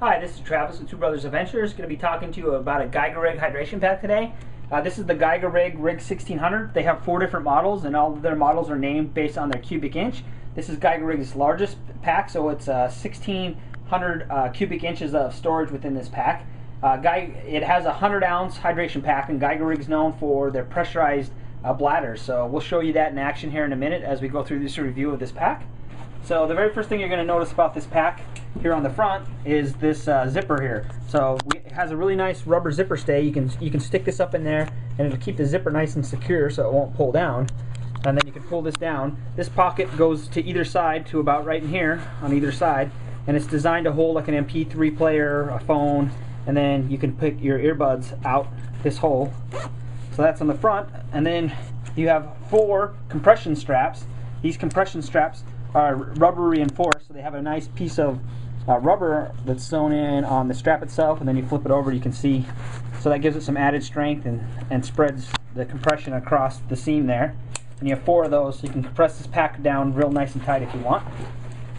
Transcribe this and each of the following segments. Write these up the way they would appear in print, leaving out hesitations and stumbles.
Hi, this is Travis with Two Brothers Adventures. Going to be talking to you about a Gigereg hydration pack today. This is the Gigereg Rig 1600. They have 4 different models, and all of their models are named based on their cubic inch. This is Gigereg's largest pack, so it's 1600 cubic inches of storage within this pack. It has a 100-ounce hydration pack, and Gigereg's known for their pressurized bladders. So we'll show you that in action here in a minute as we go through this review of this pack. So the very first thing you're going to notice about this pack here on the front is this zipper here. So it has a really nice rubber zipper stay. You can stick this up in there and it'll keep the zipper nice and secure so it won't pull down. And then you can pull this down. This pocket goes to either side, to about right in here on either side, and it's designed to hold like an MP3 player, a phone, and then you can pick your earbuds out this hole. So that's on the front, and then you have 4 compression straps. These compression straps are rubber reinforced, so they have a nice piece of rubber that's sewn in on the strap itself, and then you flip it over, you can see, so that gives it some added strength and spreads the compression across the seam there. And you have 4 of those, so you can compress this pack down real nice and tight if you want.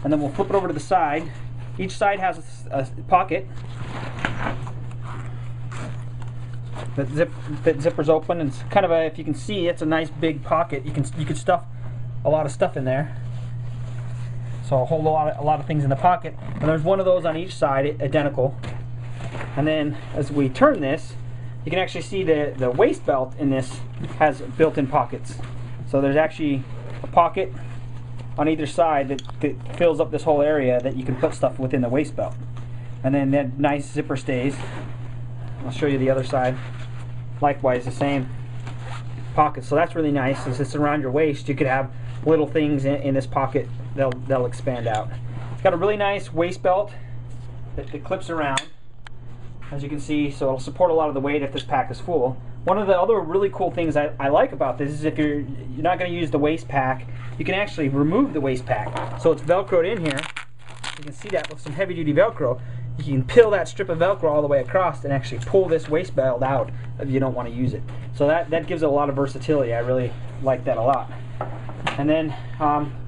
And then we'll flip it over to the side. Each side has a pocket that zippers open, and it's kind of a, if you can see, it's a nice big pocket. You can stuff a lot of stuff in there. So I'll hold a lot of things in the pocket, and there's one of those on each side, identical. And then as we turn this, you can actually see the waist belt in this has built-in pockets. So there's actually a pocket on either side that fills up this whole area that you can put stuff within the waist belt. And then that nice zipper stays. I'll show you the other side. Likewise, the same pocket. So that's really nice. As it's around your waist, you could have little things in this pocket. They'll expand out. It's got a really nice waist belt that clips around, as you can see, so it'll support a lot of the weight if this pack is full. One of the other really cool things I like about this is if you're not going to use the waist pack, you can actually remove the waist pack. So it's velcroed in here. You can see that with some heavy duty velcro. You can peel that strip of velcro all the way across and actually pull this waist belt out if you don't want to use it. So that gives it a lot of versatility. I really like that a lot. And then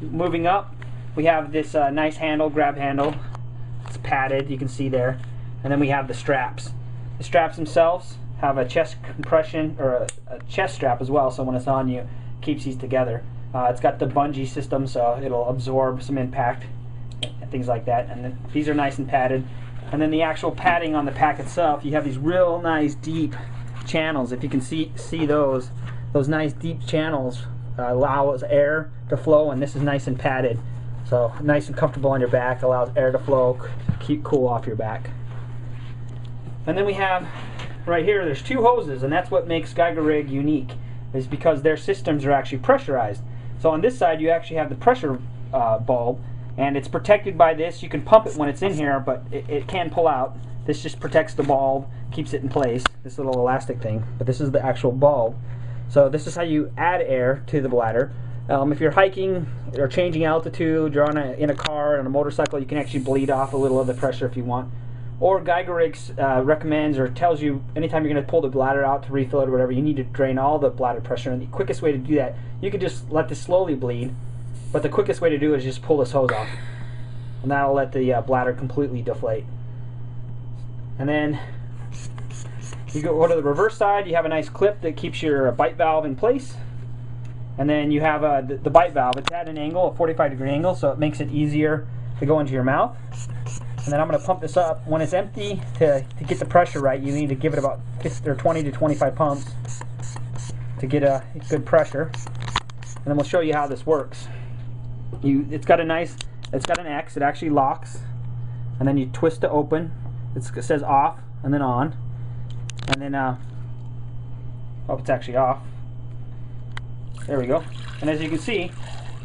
moving up, we have this nice handle, grab handle. It's padded, you can see there. And then we have the straps. The straps themselves have a chest compression, or a chest strap as well, so when it's on you, it keeps these together. It's got the bungee system, so it'll absorb some impact and things like that. And then these are nice and padded. And then the actual padding on the pack itself, you have these real nice deep channels. If you can see those nice deep channels allows air to flow, and this is nice and padded, so nice and comfortable on your back, allows air to flow, keep cool off your back. And then we have right here, there's 2 hoses, and that's what makes Gigereg unique, is because their systems are actually pressurized. So on this side you actually have the pressure bulb, and it's protected by this. You can pump it when it's in here, but it can pull out. This just protects the bulb, keeps it in place, this little elastic thing, but this is the actual bulb. So this is how you add air to the bladder. If you're hiking or changing altitude, you're in a car, on a motorcycle, you can actually bleed off a little of the pressure if you want. Or Gigerig recommends or tells you anytime you're going to pull the bladder out to refill it or whatever, you need to drain all the bladder pressure. And the quickest way to do that, you could just let this slowly bleed, but the quickest way to do it is just pull this hose off. And that'll let the bladder completely deflate. And then you go to the reverse side, you have a nice clip that keeps your bite valve in place. And then you have the bite valve. It's at an angle, a 45-degree angle, so it makes it easier to go into your mouth. And then I'm going to pump this up. When it's empty, to get the pressure right, you need to give it about 20 to 25 pumps to get a good pressure. And then we'll show you how this works. It's got an X, it actually locks, and then you twist to open. It says off and then on. And then, oh, it's actually off. There we go. And as you can see,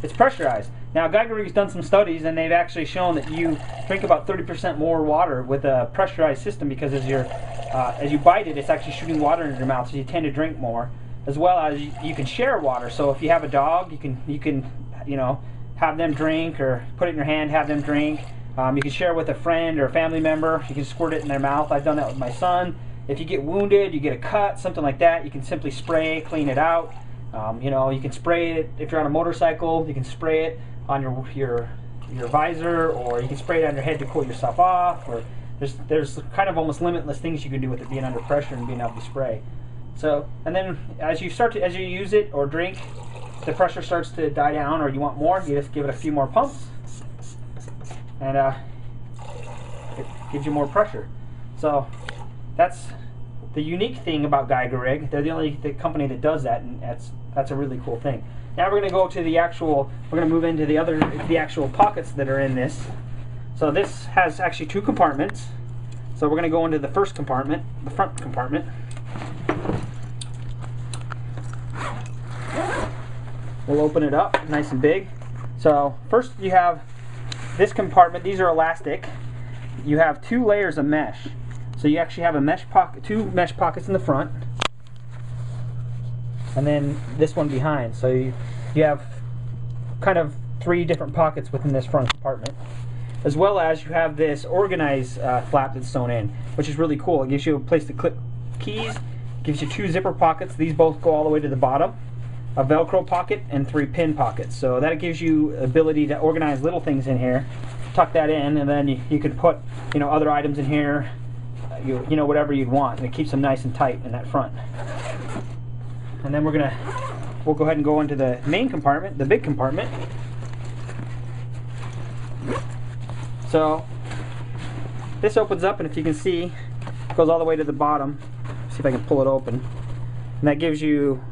it's pressurized. Now, Gigerig's done some studies, and they've actually shown that you drink about 30% more water with a pressurized system, because as you bite it, it's actually shooting water into your mouth, so you tend to drink more. As well as you can share water. So if you have a dog, you can have them drink, or put it in your hand, have them drink. You can share with a friend or a family member. You can squirt it in their mouth. I've done that with my son. If you get wounded, you get a cut, something like that, you can simply spray, clean it out. You can spray it if you're on a motorcycle. You can spray it on your visor, or you can spray it on your head to cool yourself off, or there's kind of almost limitless things you can do with it being under pressure and being able to spray. So, and then as you use it or drink, the pressure starts to die down, or you want more, you just give it a few more pumps, and it gives you more pressure. So that's the unique thing about Giegrig. They're the company that does that, and that's a really cool thing. Now we're going to go to the actual. We're going to move into the actual pockets that are in this. So this has actually 2 compartments. So we're going to go into the first compartment, the front compartment. We'll open it up, nice and big. So first you have this compartment. These are elastic. You have 2 layers of mesh. So you actually have a mesh pocket, 2 mesh pockets in the front, and then this one behind. So you have kind of 3 different pockets within this front compartment, as well as you have this organized flap that's sewn in, which is really cool. It gives you a place to clip keys, gives you 2 zipper pockets. These both go all the way to the bottom, a Velcro pocket, and 3 pin pockets. So that gives you ability to organize little things in here, tuck that in, and then you could put other items in here, whatever you'd want, and it keeps them nice and tight in that front. And then we'll go ahead and go into the main compartment, the big compartment. So this opens up, and if you can see, it goes all the way to the bottom. See if I can pull it open, and that gives you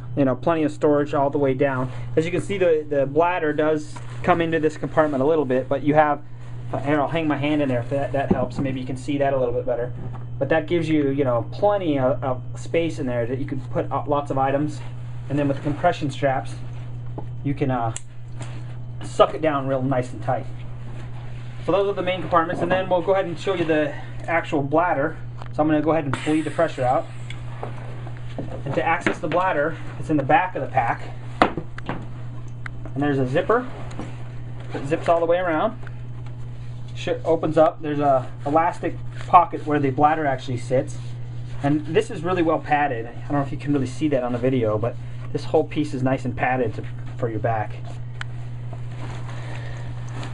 plenty of storage all the way down. As you can see, the bladder does come into this compartment a little bit, but you have, here, I'll hang my hand in there if that helps. Maybe you can see that a little bit better. But that gives you plenty of space in there that you can put lots of items, and then with the compression straps you can suck it down real nice and tight. So those are the main compartments, and then we'll go ahead and show you the actual bladder. So I'm going to go ahead and bleed the pressure out. And to access the bladder, it's in the back of the pack, and there's a zipper that zips all the way around. Opens up. There's a elastic pocket where the bladder actually sits, and this is really well padded. I don't know if you can really see that on the video, but this whole piece is nice and padded for your back.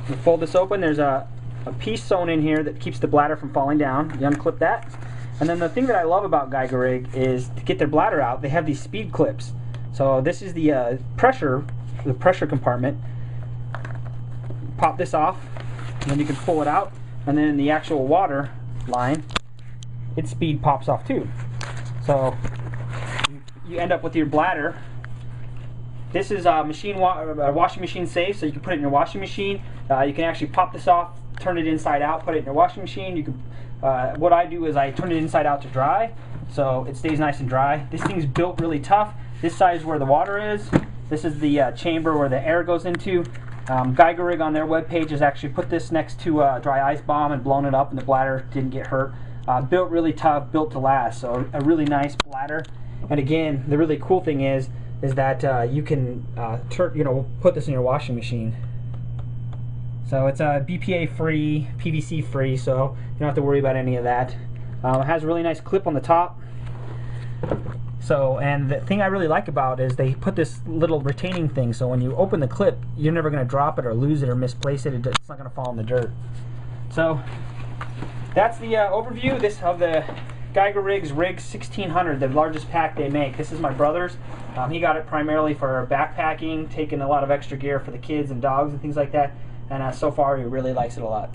You fold this open. There's a piece sewn in here that keeps the bladder from falling down. You unclip that. And then the thing that I love about Giegrig is to get their bladder out, they have these speed clips. So this is the pressure compartment. Pop this off, and then you can pull it out, and then the actual water line, its speed pops off too. So you end up with your bladder. This is a washing machine safe, so you can put it in your washing machine. You can actually pop this off, turn it inside out, put it in your washing machine. You can. What I do is I turn it inside out to dry, so it stays nice and dry. This thing's built really tough. This side is where the water is. This is the chamber where the air goes into. Giegrig on their webpage has actually put this next to a dry ice bomb and blown it up, and the bladder didn't get hurt. Built really tough, built to last, so a really nice bladder. And again, the really cool thing is that you can put this in your washing machine. So it's BPA free, PVC free, so you don't have to worry about any of that. It has a really nice clip on the top. So, and the thing I really like about it is they put this little retaining thing, so when you open the clip, you're never going to drop it or lose it or misplace it. It's not going to fall in the dirt. So that's the overview of the Gigerig's Rig 1600, the largest pack they make. This is my brother's. He got it primarily for backpacking, taking a lot of extra gear for the kids and dogs and things like that. And so far, he really likes it a lot.